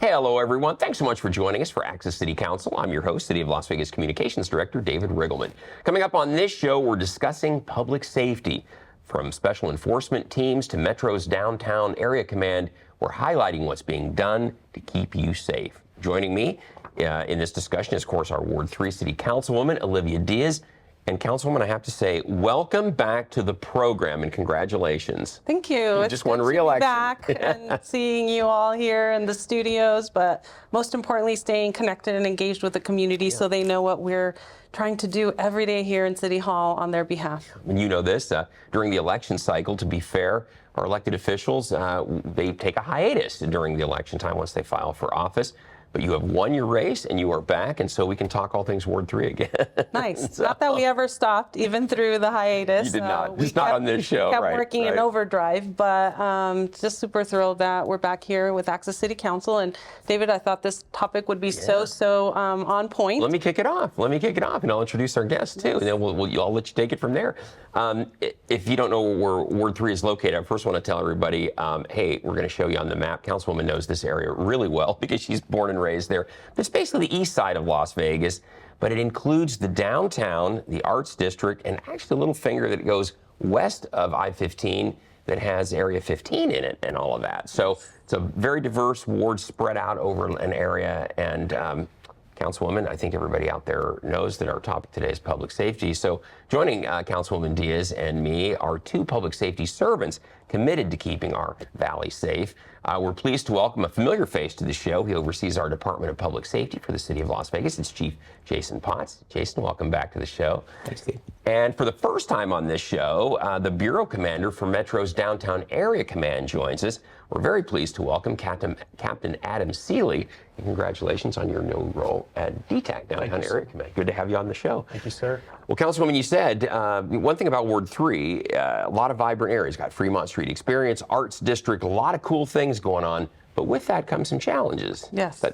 Hello, everyone. Thanks so much for joining us for Access City Council. I'm your host, City of Las Vegas Communications Director David Riggleman. Coming up on this show, we're discussing public safety. From special enforcement teams to Metro's downtown area command, we're highlighting what's being done to keep you safe. Joining me in this discussion is, of course, our Ward 3 City Councilwoman Olivia Diaz. And Councilwoman, I have to say, welcome back to the program and congratulations. Thank you. You just won re-election. Back and seeing you all here in the studios, but most importantly, staying connected and engaged with the community so they know what we're trying to do every day here in City Hall on their behalf. And you know this, during the election cycle, to be fair, our elected officials, they take a hiatus during the election time once they file for office. But you have won your race and you are back, and so we can talk all things Ward 3 again. Nice. So, not that we ever stopped, even through the hiatus. You did not. Just not on this show. Kept working in overdrive, but just super thrilled that we're back here with Access City Council. And David, I thought this topic would be so on point. Let me kick it off. And I'll introduce our guests too, and then I'll let you take it from there. If you don't know where Ward 3 is located, I first want to tell everybody, hey, we're going to show you on the map. Councilwoman knows this area really well because she's born and raised there. It's basically the east side of Las Vegas, but it includes the downtown, the Arts District, and actually a little finger that goes west of I-15 that has Area 15 in it and all of that. So it's a very diverse ward spread out over an area. And Councilwoman, I think everybody out there knows that our topic today is public safety. So joining Councilwoman Diaz and me are two public safety servants committed to keeping our valley safe. We're pleased to welcome a familiar face to the show. He oversees our Department of Public Safety for the City of Las Vegas. It's Chief Jason Potts. Jason, welcome back to the show. Thanks, Steve. And for the first time on this show, the Bureau Commander for Metro's Downtown Area Command joins us. We're very pleased to welcome Captain Adam Seeley. And congratulations on your new role at DTAC, Downtown Area Command. Good to have you on the show. Thank you, sir. Well, Councilwoman, you said one thing about Ward 3, a lot of vibrant areas. Got Fremont Street Experience, Arts District, a lot of cool things going on. But with that comes some challenges. Yes.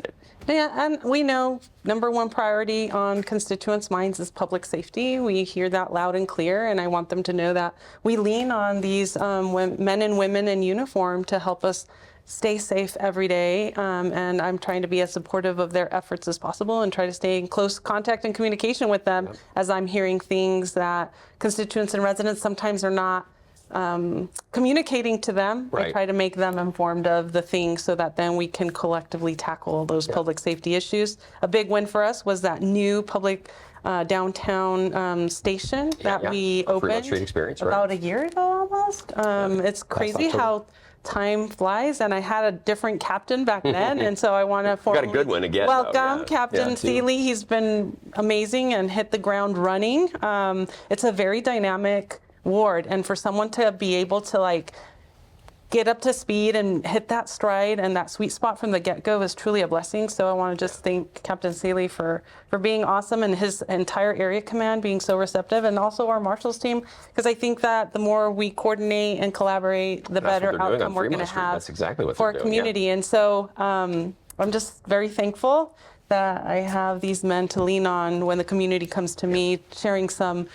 Yeah, and we know number one priority on constituents' minds is public safety. We hear that loud and clear, and I want them to know that we lean on these men and women in uniform to help us stay safe every day, and I'm trying to be as supportive of their efforts as possible and try to stay in close contact and communication with them as I'm hearing things that constituents and residents sometimes are not communicating to them. I try to make them informed of the things so that then we can collectively tackle those public safety issues. A big win for us was that new public downtown station that we opened Fremont Street Experience, about a year ago almost. It's crazy how time flies, and I had a different captain back then, and so I want to formally got a good one again, welcome Captain Seeley. He's been amazing and hit the ground running. It's a very dynamic ward, and for someone to be able to get up to speed and hit that stride and that sweet spot from the get-go is truly a blessing. So I want to just thank Captain Seeley for being awesome, and his entire area command being so receptive, and also our marshals team, because I think that the more we coordinate and collaborate, the better outcome we're going to have for our community. And so I'm just very thankful that I have these men to lean on when the community comes to me, sharing some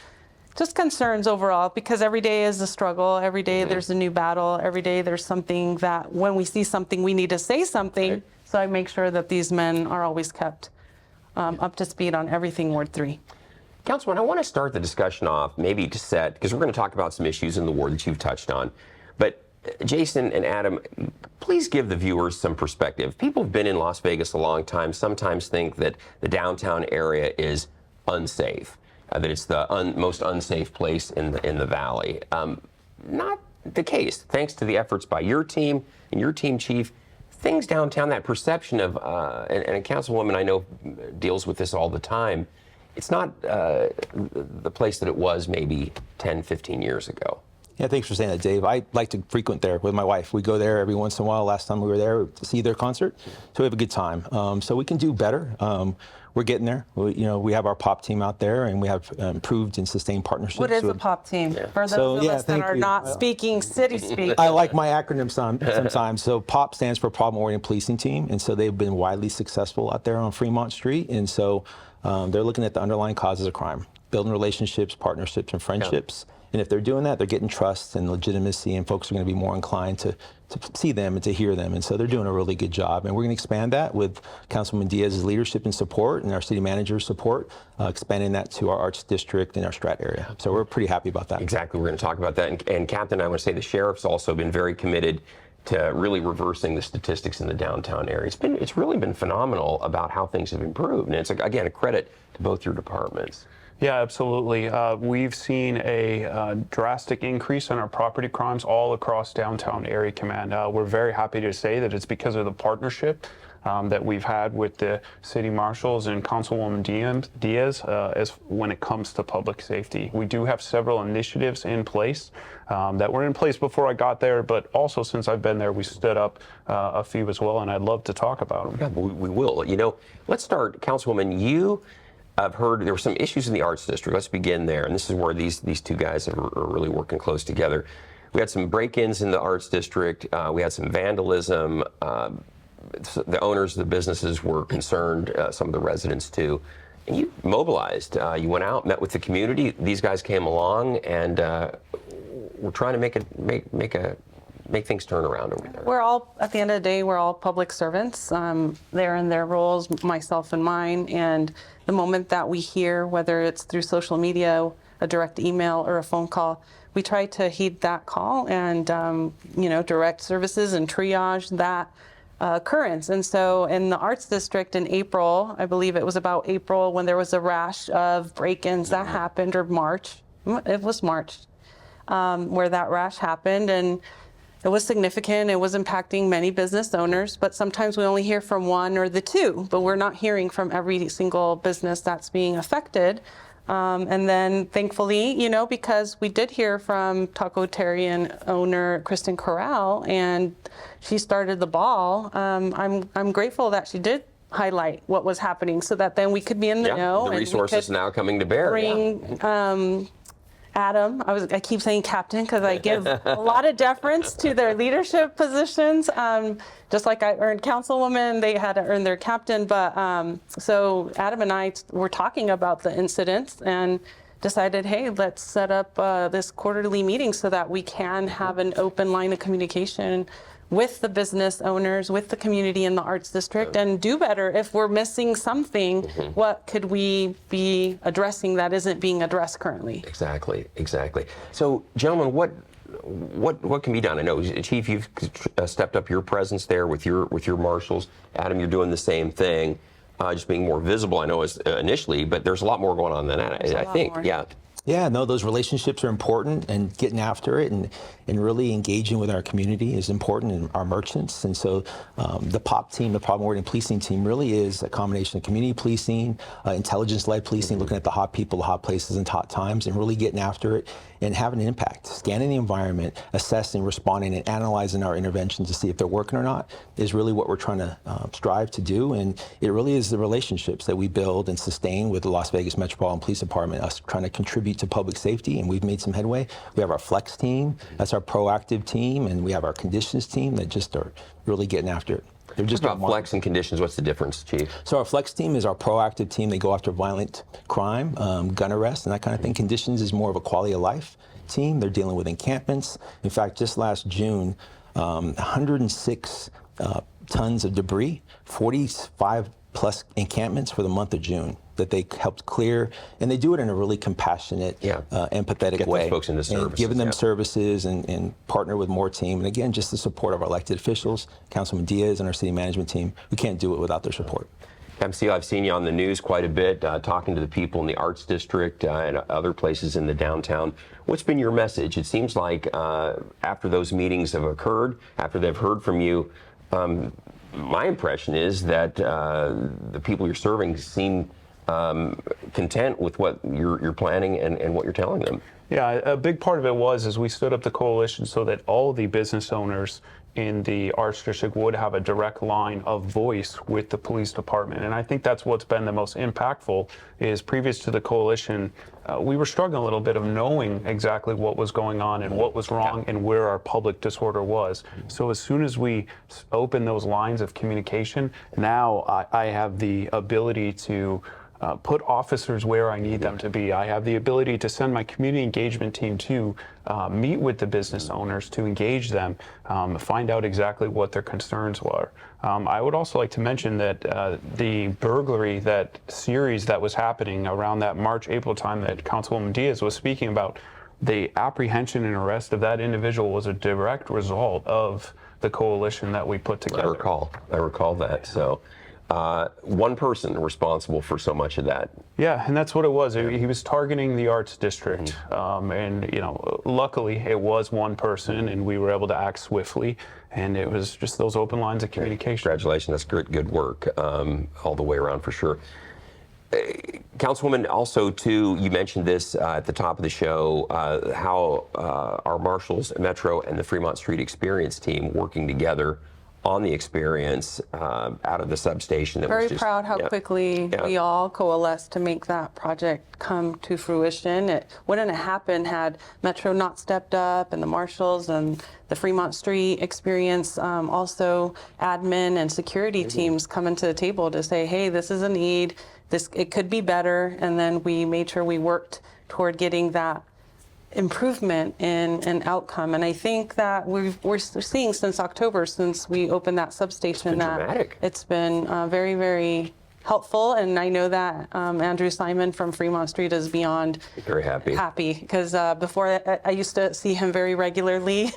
just concerns overall, because every day is a struggle. Every day there's a new battle. Every day there's something that when we see something, we need to say something. So I make sure that these men are always kept up to speed on everything Ward 3. Councilman, I want to start the discussion off maybe to set, because we're going to talk about some issues in the ward that you've touched on. But Jason and Adam, please give the viewers some perspective. People have been in Las Vegas a long time, sometimes think that the downtown area is unsafe. That it's the most unsafe place in the valley. Not the case. Thanks to the efforts by your team and your team chief, things downtown, that perception of, and a councilwoman I know deals with this all the time, it's not the place that it was maybe 10, 15 years ago. Yeah, thanks for saying that, Dave. I like to frequent there with my wife. We go there every once in a while. Last time we were there to see their concert, so we have a good time. So we can do better. We're getting there. We have our pop team out there, and we have improved and sustained partnerships. What is a pop team? For those of us that are not speaking city speak. I like my acronym sometimes. So POP stands for Problem-Oriented Policing Team, and so they've been widely successful out there on Fremont Street, and so they're looking at the underlying causes of crime, building relationships, partnerships, and friendships. And if they're doing that, they're getting trust and legitimacy, and folks are going to be more inclined to see them and to hear them. And so they're doing a really good job. And we're going to expand that with Councilwoman Diaz's leadership and support and our city manager's support, expanding that to our Arts District and our Strat area. So we're pretty happy about that. Exactly. We're going to talk about that. And Captain, I want to say the sheriff's also been very committed to really reversing the statistics in the downtown area. It's really been phenomenal about how things have improved. And it's, again, a credit to both your departments. Yeah, absolutely. We've seen a drastic increase in our property crimes all across downtown area command. We're very happy to say that it's because of the partnership that we've had with the city marshals and Councilwoman Diaz as when it comes to public safety. We do have several initiatives in place that were in place before I got there, but also since I've been there, we stood up a few as well, and I'd love to talk about them. Yeah, we will. You know, let's start, Councilwoman. I've heard there were some issues in the Arts District. Let's begin there. And this is where these two guys are really working close together. We had some break-ins in the Arts District. We had some vandalism. The owners of the businesses were concerned, some of the residents too. And you mobilized. You went out, met with the community. These guys came along, and we're trying to make things turn around over there. We're all, at the end of the day, we're all public servants. They're in their roles, myself and mine, and the moment that we hear, whether it's through social media, a direct email, or a phone call, we try to heed that call and, direct services and triage that occurrence. And so in the Arts District in April, I believe it was about April, when there was a rash of break-ins that happened, or March, it was March, where that rash happened. And it was significant. It was impacting many business owners, but sometimes we only hear from one or the two, but we're not hearing from every single business that's being affected. And then thankfully, because we did hear from Taco Terrian owner Kristen Corral, and she started the ball, I'm grateful that she did highlight what was happening so that then we could be in the know. The resources now coming to bear. Bring, Adam, I keep saying captain because I give a lot of deference to their leadership positions. Just like I earned councilwoman, they had to earn their captain. But so Adam and I were talking about the incidents and decided, hey, let's set up this quarterly meeting so that we can have an open line of communication with the business owners, with the community in the Arts District, and do better. If we're missing something, what could we be addressing that isn't being addressed currently? Exactly. So, gentlemen, what can be done? I know, Chief, you've stepped up your presence there with your marshals. Adam, you're doing the same thing, just being more visible. I know initially, but there's a lot more going on than that. I think, yeah. Yeah, no, those relationships are important, and getting after it and really engaging with our community is important, and our merchants. And so the POP team, the Problem Avoiding Policing team, really is a combination of community policing, intelligence-led policing, looking at the hot people, the hot places, and hot times, and really getting after it and having an impact. Scanning the environment, assessing, responding, and analyzing our interventions to see if they're working or not is really what we're trying to strive to do. And it really is the relationships that we build and sustain with the Las Vegas Metropolitan Police Department, us trying to contribute to public safety, and we've made some headway. We have our Flex team, that's our proactive team, and we have our Conditions team that just are really getting after it. They're just about Flex and Conditions. What's the difference, Chief? So our Flex team is our proactive team. They go after violent crime, gun arrest, and that kind of thing. Conditions is more of a quality of life team. They're dealing with encampments. In fact, just last June, 106 tons of debris, 45 plus encampments for the month of June that they helped clear, and they do it in a really compassionate, empathetic Get way. Those folks into services, and giving them services and partner with more team. And again, just the support of our elected officials, Councilwoman Diaz and our city management team. We can't do it without their support. MC, I've seen you on the news quite a bit, talking to the people in the Arts District and other places in the downtown. What's been your message? It seems like after those meetings have occurred, after they've heard from you, my impression is that the people you're serving seem content with what you're planning and what you're telling them. Yeah, a big part of it was we stood up the coalition so that all the business owners in the Arts District would have a direct line of voice with the police department. And I think that's what's been the most impactful is previous to the coalition, we were struggling a little bit of knowing exactly what was going on and what was wrong and where our public disorder was. So as soon as we open those lines of communication, now I have the ability to put officers where I need them to be. I have the ability to send my community engagement team to meet with the business owners, to engage them, find out exactly what their concerns were. I would also like to mention that the burglary, that series that was happening around that March, April time that Councilwoman Diaz was speaking about, the apprehension and arrest of that individual was a direct result of the coalition that we put together. I recall that. So one person responsible for so much of that. Yeah, and that's what it was. He was targeting the arts district, and luckily it was one person, and we were able to act swiftly. And it was just those open lines of communication. Congratulations, that's good work all the way around for sure. Councilwoman, also too, you mentioned this at the top of the show, how our Marshals, Metro, and the Fremont Street Experience team working together on the experience out of the substation. That Very was just, proud how quickly we all coalesced to make that project come to fruition. It wouldn't have happened had Metro not stepped up, and the Marshals and the Fremont Street Experience, also admin and security teams coming to the table to say, hey, this is a need, it could be better, and then we made sure we worked toward getting that improvement in an outcome. And I think that we're seeing since October, since we opened that substation, it's been very, very helpful. And I know that Andrew Simon from Fremont Street is beyond very happy because before I used to see him very regularly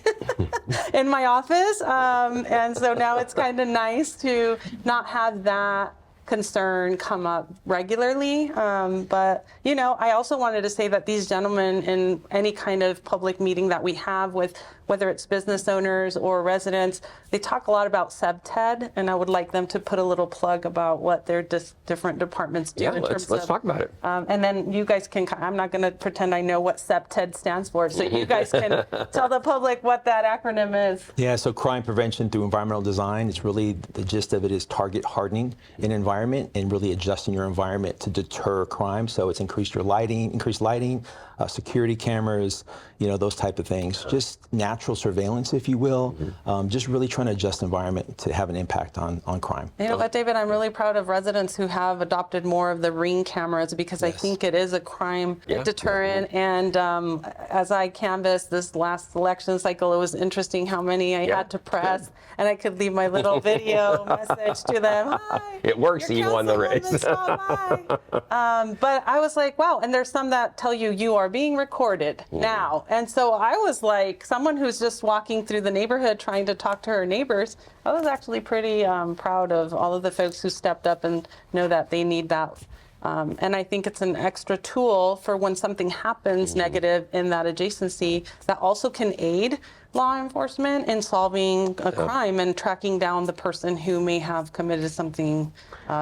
in my office. And so now it's kind of nice to not have that concern come up regularly. But, I also wanted to say that these gentlemen, in any kind of public meeting that we have with, whether it's business owners or residents, they talk a lot about SebTed, and I would like them to put a little plug about what their different departments do. Let's talk about it. And then you guys can, I'm not going to pretend I know what SebTed stands for, so you guys can tell the public what that acronym is. Yeah, so crime prevention through environmental design. It's really, the gist of it is target hardening an environment and really adjusting your environment to deter crime. So it's increased lighting, security cameras, those type of things. Just natural surveillance, if you will. Just really trying to adjust the environment to have an impact on crime. You know what, David? I'm really proud of residents who have adopted more of the Ring cameras because I think it is a crime deterrent. And as I canvassed this last election cycle, it was interesting how many I had to press, and I could leave my little video message to them. Hi, it works. You won the race. But I was like, wow. And there's some that tell you are being recorded now. And so I was like, someone who's just walking through the neighborhood trying to talk to her neighbors, I was actually pretty proud of all of the folks who stepped up and know that they need that. And I think it's an extra tool for when something happens negative in that adjacency that also can aid law enforcement in solving a crime and tracking down the person who may have committed something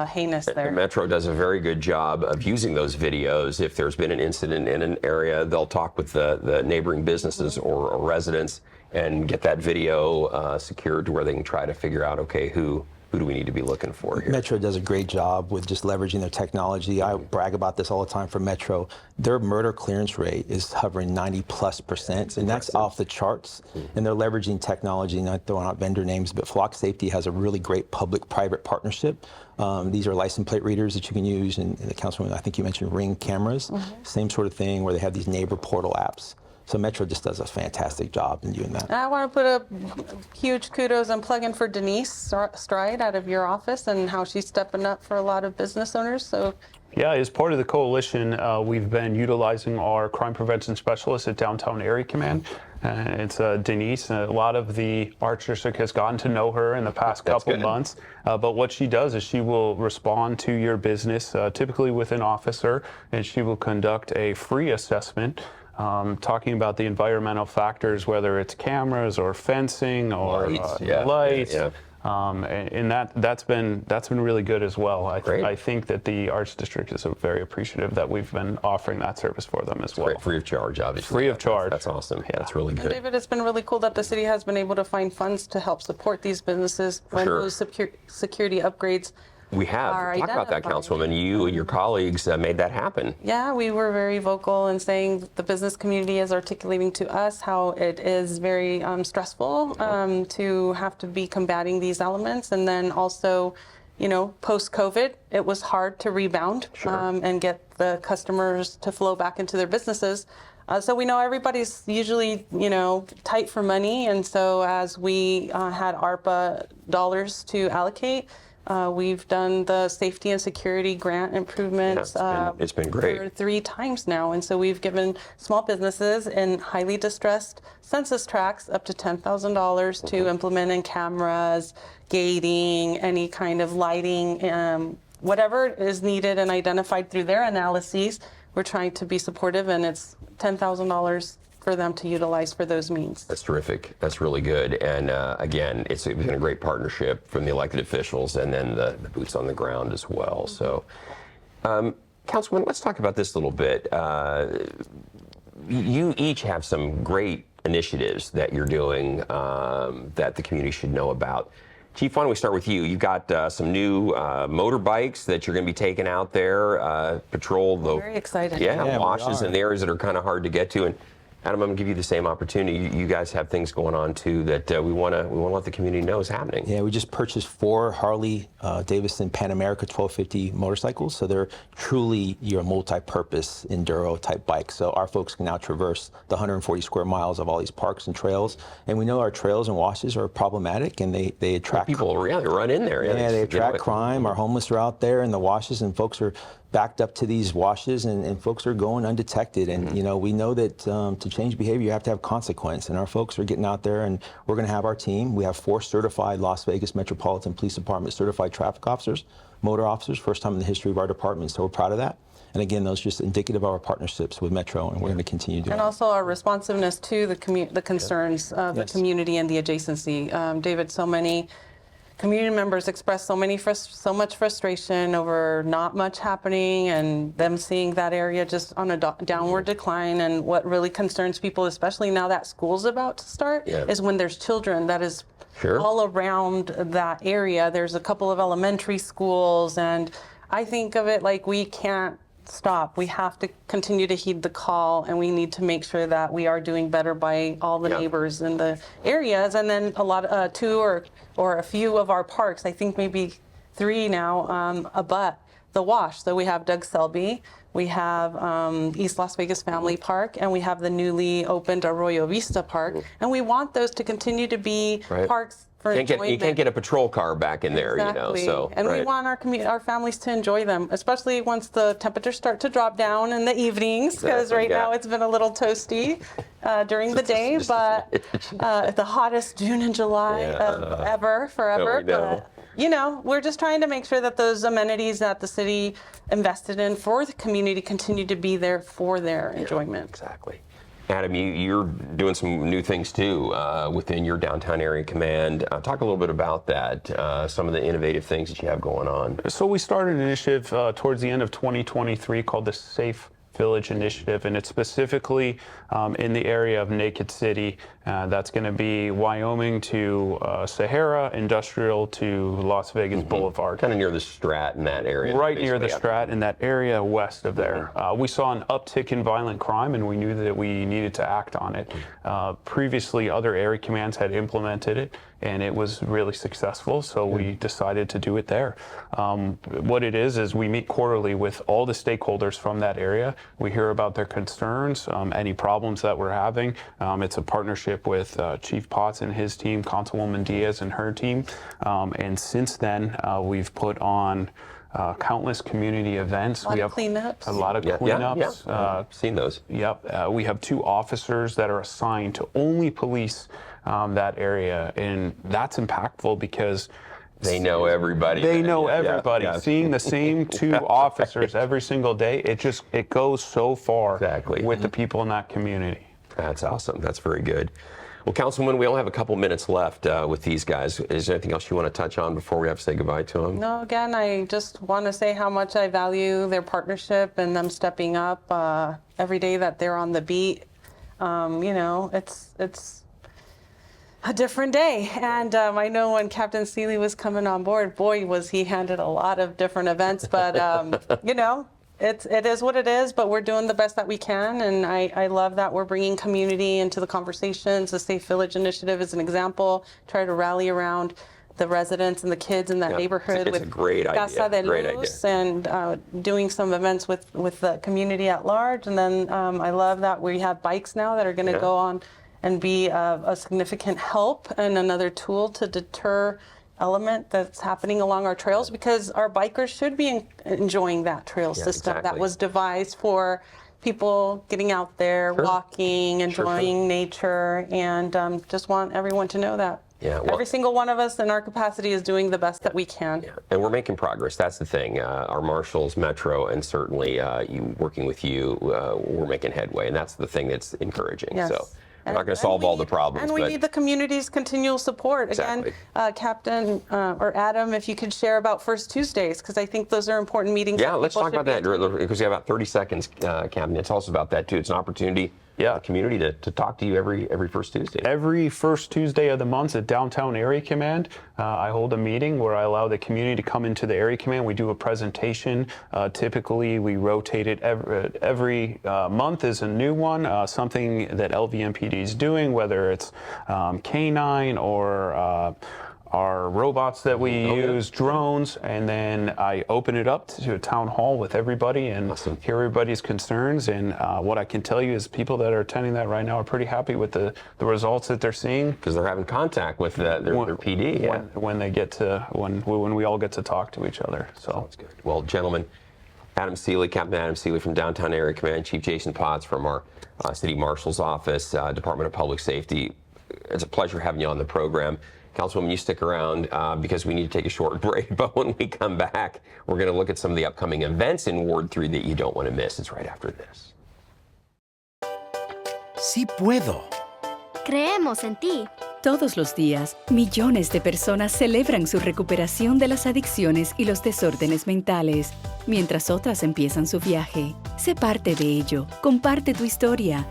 heinous there. Metro does a very good job of using those videos. If there's been an incident in an area, they'll talk with the neighboring businesses or residents and get that video secured to where they can try to figure out, okay, who do we need to be looking for here? Metro does a great job with just leveraging their technology. I brag about this all the time for Metro. Their murder clearance rate is hovering 90+%, and that's off the charts. And they're leveraging technology, not throwing out vendor names, but Flock Safety has a really great public-private partnership. These are license plate readers that you can use, and the Councilwoman, I think you mentioned Ring cameras. Same sort of thing where they have these neighbor portal apps. So Metro just does a fantastic job in doing that. I want to put a huge kudos and plug in for Denise Stride out of your office and how she's stepping up for a lot of business owners. So. Yeah, as part of the coalition, we've been utilizing our crime prevention specialist at Downtown Area Command. It's Denise. A lot of the Arts District has gotten to know her in the past couple months. But what she does is she will respond to your business, typically with an officer, and she will conduct a free assessment talking about the environmental factors, whether it's cameras or fencing or lights. And that's been really good as well. I think that the Arts District is very appreciative that we've been offering that service for them as well. Free of charge, obviously. Free of charge. That's awesome. Yeah, that's really good. David, it's been really cool that the city has been able to find funds to help support these businesses when those security upgrades. We have. Talk about that, Councilwoman. You and your colleagues made that happen. Yeah, we were very vocal in saying the business community is articulating to us how it is very stressful to have to be combating these elements. And then also post-COVID, it was hard to rebound and get the customers to flow back into their businesses. So we know everybody's usually, tight for money. And so as we had ARPA dollars to allocate, we've done the safety and security grant improvements. It's been great. For 3 times now. And so we've given small businesses in highly distressed census tracts up to $10,000 to implement in cameras, gating, any kind of lighting, whatever is needed and identified through their analyses. We're trying to be supportive, and it's $10,000 for them to utilize for those means. That's terrific. That's really good. And again, it's been a great partnership from the elected officials and then the boots on the ground as well. So, Councilwoman, let's talk about this a little bit. You each have some great initiatives that you're doing that the community should know about. Chief, why don't we start with you? You've got some new motorbikes that you're going to be taking out there, patrol the Very excited. washes in the areas that are kind of hard to get to. And Adam, I'm going to give you the same opportunity. You guys have things going on too that we want to let the community know is happening. Yeah, we just purchased 4 Harley Davidson Pan America 1250 motorcycles. So they're truly your multi-purpose enduro type bikes. So our folks can now traverse the 140 square miles of all these parks and trails. And we know our trails and washes are problematic, and they attract people. They run in there. Yeah, they attract crime. Our homeless are out there in the washes, and folks are backed up to these washes, and folks are going undetected. And we know that to change behavior, you have to have consequence. And our folks are getting out there, and we're going to have our team. We have 4 certified Las Vegas Metropolitan Police Department certified traffic officers, motor officers, first time in the history of our department. So we're proud of that. And again, those are just indicative of our partnerships with Metro, and we're going to continue doing and also our responsiveness to the concerns of the community and the adjacency. David, so many community members express so much frustration over not much happening, and them seeing that area just on a downward decline. And what really concerns people, especially now that school's about to start, is when there's children that is all around that area. There's a couple of elementary schools, and I think of it like we can't stop. We have to continue to heed the call, and we need to make sure that we are doing better by all the neighbors in the areas. And then a lot, 2 or a few of our parks, I think maybe 3 now, abut the wash. So we have Doug Selby, we have East Las Vegas Family Park, and we have the newly opened Arroyo Vista Park. And we want those to continue to be parks. You can't get a patrol car back in there, So, and we want our families to enjoy them, especially once the temperatures start to drop down in the evenings, because right now it's been a little toasty during the day, but the hottest June and July forever. But we're just trying to make sure that those amenities that the city invested in for the community continue to be there for their enjoyment. Exactly. Adam, you're doing some new things too within your downtown area command. Talk a little bit about that, some of the innovative things that you have going on. So we started an initiative towards the end of 2023 called the Safe Village Initiative, and it's specifically in the area of Naked City. That's going to be Wyoming to Sahara, Industrial to Las Vegas Boulevard. Kind of near the Strat in that area. Right near the Strat in that area west of there. We saw an uptick in violent crime, and we knew that we needed to act on it. Previously, other area commands had implemented it, and it was really successful, so we decided to do it there. What it is we meet quarterly with all the stakeholders from that area. We hear about their concerns, any problems that we're having. It's a partnership with Chief Potts and his team, Councilwoman Diaz and her team. And since then, we've put on countless community events. We have cleanups. A lot of cleanups. I've seen those. Yep. We have 2 officers that are assigned to only police that area, and that's impactful because they know everybody. They know everybody. Seeing the same 2 officers every single day, it goes so far with the people in that community. That's awesome. That's very good. Well, Councilwoman, we only have a couple minutes left with these guys. Is there anything else you want to touch on before we have to say goodbye to them? No, again, I just want to say how much I value their partnership and them stepping up every day that they're on the beat. It's a different day. And I know when Captain Seeley was coming on board, boy, was he handed a lot of different events. But, it is what it is, but we're doing the best that we can. And I love that we're bringing community into the conversations. The Safe Village Initiative is an example. Try to rally around the residents and the kids in that neighborhood It's a with great idea. Casa de Great Luz and doing some events with the community at large. And then I love that we have bikes now that are going to go on and be a significant help and another tool to deter element that's happening along our trails, because our bikers should be enjoying that trail system that was devised for people getting out there, walking, enjoying nature, and just want everyone to know that. Every single one of us in our capacity is doing the best that we can. And we're making progress. That's the thing. Our marshals, Metro, and certainly working with you, we're making headway, and that's the thing that's encouraging. So we're not going to solve all the problems. And we need the community's continual support. Again, Captain or Adam, if you could share about First Tuesdays, because I think those are important meetings. Yeah, let's talk about that, because we have about 30 seconds, Captain. Tell us about that, too. It's an opportunity for the community to talk to you every First Tuesday. Every first Tuesday of the month at Downtown Area Command, I hold a meeting where I allow the community to come into the Area Command. We do a presentation. Typically, we rotate it every month is a new one, something that LVMPD is doing, whether it's K9 or our robots that we use, drones, and then I open it up to a town hall with everybody and hear everybody's concerns. And what I can tell you is people that are attending that right now are pretty happy with the results that they're seeing. Because they're having contact with their PD. When they get to, when we all get to talk to each other. So that's good. Well, gentlemen, Adam Seeley, Captain Adam Seeley from Downtown Area Command, Chief Jason Potts from our City Marshal's Office, Department of Public Safety. It's a pleasure having you on the program. Councilwoman, you stick around because we need to take a short break. But when we come back, we're going to look at some of the upcoming events in Ward 3 that you don't want to miss. It's right after this. Sí puedo. Creemos en ti. Todos los días, millones de personas celebran su recuperación de las adicciones y los desórdenes mentales, mientras otras empiezan su viaje. Sé parte de ello. Comparte tu historia.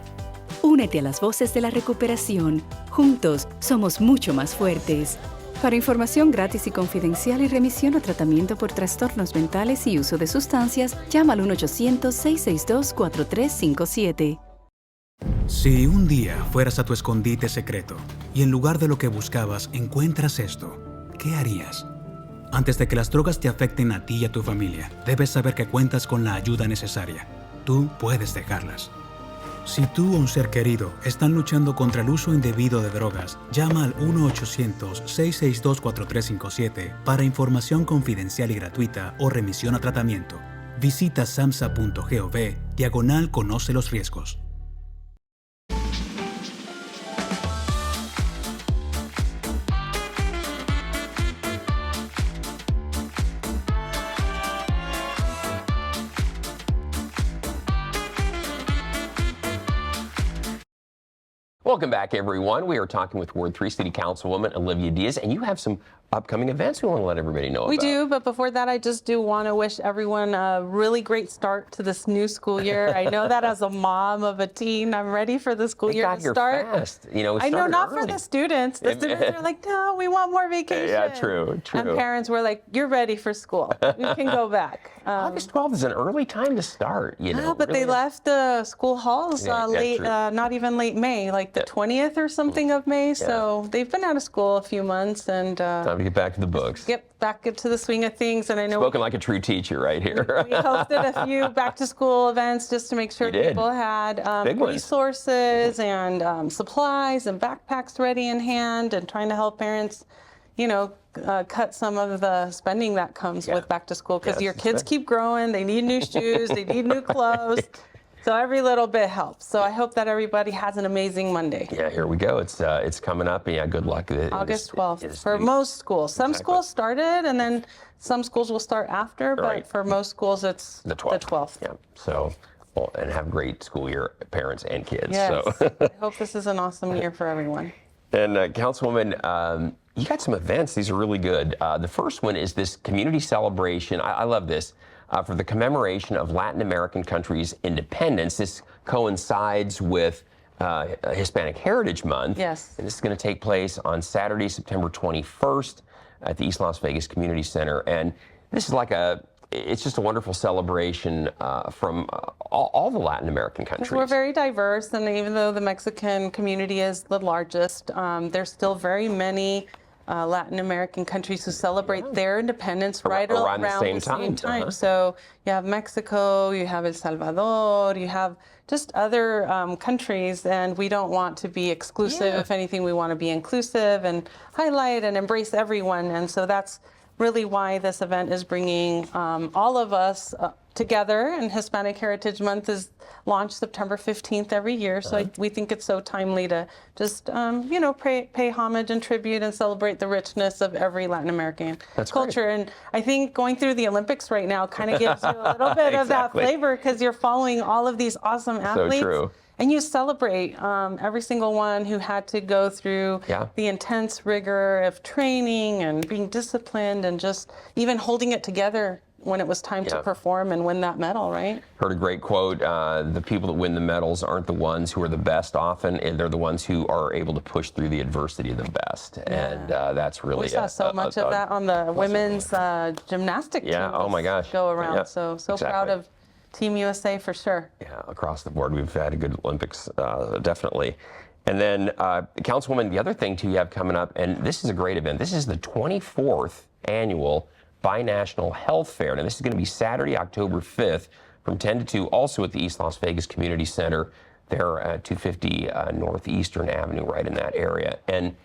Únete a las voces de la recuperación. Juntos, somos mucho más fuertes. Para información gratis y confidencial y remisión a tratamiento por trastornos mentales y uso de sustancias, llama al 1-800-662-4357. Si un día fueras a tu escondite secreto y en lugar de lo que buscabas encuentras esto, ¿qué harías? Antes de que las drogas te afecten a ti y a tu familia, debes saber que cuentas con la ayuda necesaria. Tú puedes dejarlas. Si tú o un ser querido están luchando contra el uso indebido de drogas, llama al 1-800-662-4357 para información confidencial y gratuita o remisión a tratamiento. Visita samsa.gov/conoce los riesgos. Welcome back, everyone. We are talking with Ward 3 City Councilwoman Olivia Diaz, and you have some upcoming events we want to let everybody know about. We do, but before that, I just do want to wish everyone a really great start to this new school year. I know that as a mom of a teen, I'm ready for the school year to start. Fast. You know, I know, not for the students. The students are like, no, we want more vacation. Yeah, true. And parents were like, you're ready for school. We can go back. August 12th is an early time to start, you know. But they left the school halls late, not even late May, like the 20th or something of May. So they've been out of school a few months, and time to get back to the books. Get back into the swing of things. And I know spoken like a true teacher right here. We hosted a few back to school events just to make sure people had resources and supplies and backpacks ready in hand, and trying to help parents, you know, cut some of the spending that comes with back to school, because your kids keep growing. They need new shoes. They need new clothes. So every little bit helps. So I hope that everybody has an amazing Monday. Yeah, here we go. It's coming up. And good luck. August 12th for most schools. Some schools started, and then some schools will start after. But for most schools, it's the 12th. Yeah. So, and have a great school year, parents and kids. Yes. So. I hope this is an awesome year for everyone. And Councilwoman, you got some events. These are really good. The first one is this community celebration. I love this. For the commemoration of Latin American countries' independence. This coincides with Hispanic Heritage Month. Yes. And this is going to take place on Saturday, September 21st at the East Las Vegas Community Center. And this is like it's just a wonderful celebration from all the Latin American countries. We're very diverse, and even though the Mexican community is the largest, there's still very many Latin American countries who celebrate their independence right Around around the same time. Uh-huh. So you have Mexico, you have El Salvador, you have just other countries, and we don't want to be exclusive. Yeah. If anything, we want to be inclusive and highlight and embrace everyone. And so that's really why this event is bringing all of us together. And Hispanic Heritage Month is launched September 15th every year. So we think it's so timely to just, pay homage and tribute and celebrate the richness of every Latin American culture. And I think going through the Olympics right now kind of gives you a little bit of that flavor, because you're following all of these awesome athletes. So true. And you celebrate every single one who had to go through the intense rigor of training and being disciplined and just even holding it together when it was time to perform and win that medal, right? Heard a great quote, the people that win the medals aren't the ones who are the best often, and they're the ones who are able to push through the adversity the best. And that's really We saw so much of that on the women's gymnastics team. Oh my gosh. Go around. Yeah, so exactly. proud of Team USA for sure. Yeah, across the board, we've had a good Olympics, definitely. And then, Councilwoman, the other thing too you have coming up, and this is a great event. This is the 24th annual Binational Health Fair. Now, this is going to be Saturday, October 5th from 10 to 2, also at the East Las Vegas Community Center there at 250 Northeastern Avenue, right in that area. And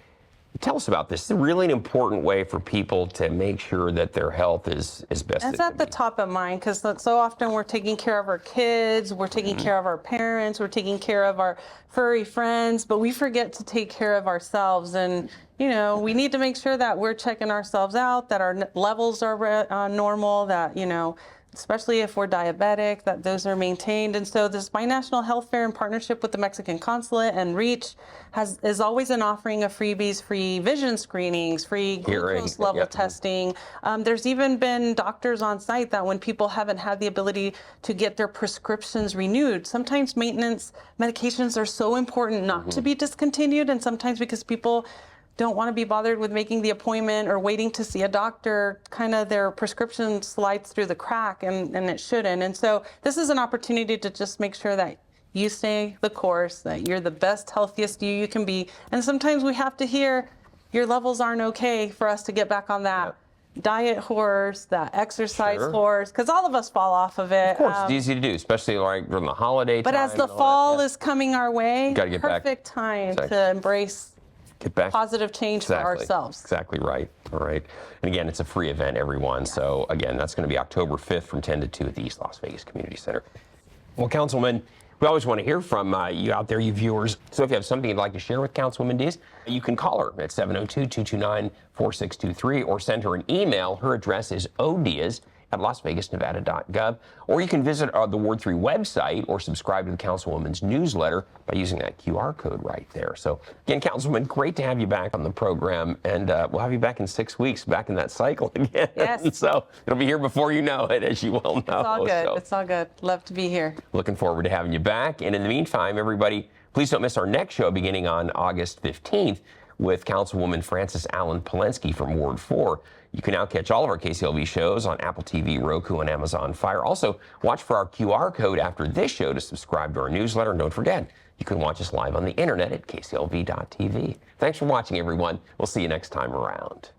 tell us about this. It's really an important way for people to make sure that their health is best. It's at the top of mind, because so often we're taking care of our kids, we're taking care of our parents, we're taking care of our furry friends, but we forget to take care of ourselves. And we need to make sure that we're checking ourselves out, that our levels are normal, that, especially if we're diabetic, that those are maintained. And so this Binational Health Fair, in partnership with the Mexican Consulate and REACH, is always an offering of freebies, free vision screenings, free glucose level testing. There's even been doctors on site that when people haven't had the ability to get their prescriptions renewed, sometimes maintenance medications are so important not to be discontinued, and sometimes because people don't want to be bothered with making the appointment or waiting to see a doctor, kind of their prescription slides through the crack, and it shouldn't. And so this is an opportunity to just make sure that you stay the course, that you're the best, healthiest you can be. And sometimes we have to hear your levels aren't okay for us to get back on that diet horse, that exercise horse, because all of us fall off of it. Of course, it's easy to do, especially like during the holiday time. But as the fall is coming our way, gotta get perfect back. time to embrace Get back. Positive change for ourselves. Exactly right. All right. And again, it's a free event, everyone. So again, that's going to be October 5th from 10 to 2 at the East Las Vegas Community Center. Well, Councilman, we always want to hear from you out there, you viewers. So if you have something you'd like to share with Councilwoman Diaz, you can call her at 702-229-4623 or send her an email. Her address is odiaz@lasvegasnevada.gov, or you can visit the Ward 3 website or subscribe to the Councilwoman's newsletter by using that QR code right there. So again, Councilwoman, great to have you back on the program, and we'll have you back in 6 weeks, back in that cycle again. Yes. So it'll be here before you know it, as you well know. It's all good. So, it's all good. Love to be here. looking forward to having you back. And in the meantime, everybody, please don't miss our next show beginning on August 15th with Councilwoman Frances Allen Polensky from Ward 4. You can now catch all of our KCLV shows on Apple TV, Roku, and Amazon Fire. Also, watch for our QR code after this show to subscribe to our newsletter. And don't forget, you can watch us live on the internet at kclv.tv. Thanks for watching, everyone. We'll see you next time around.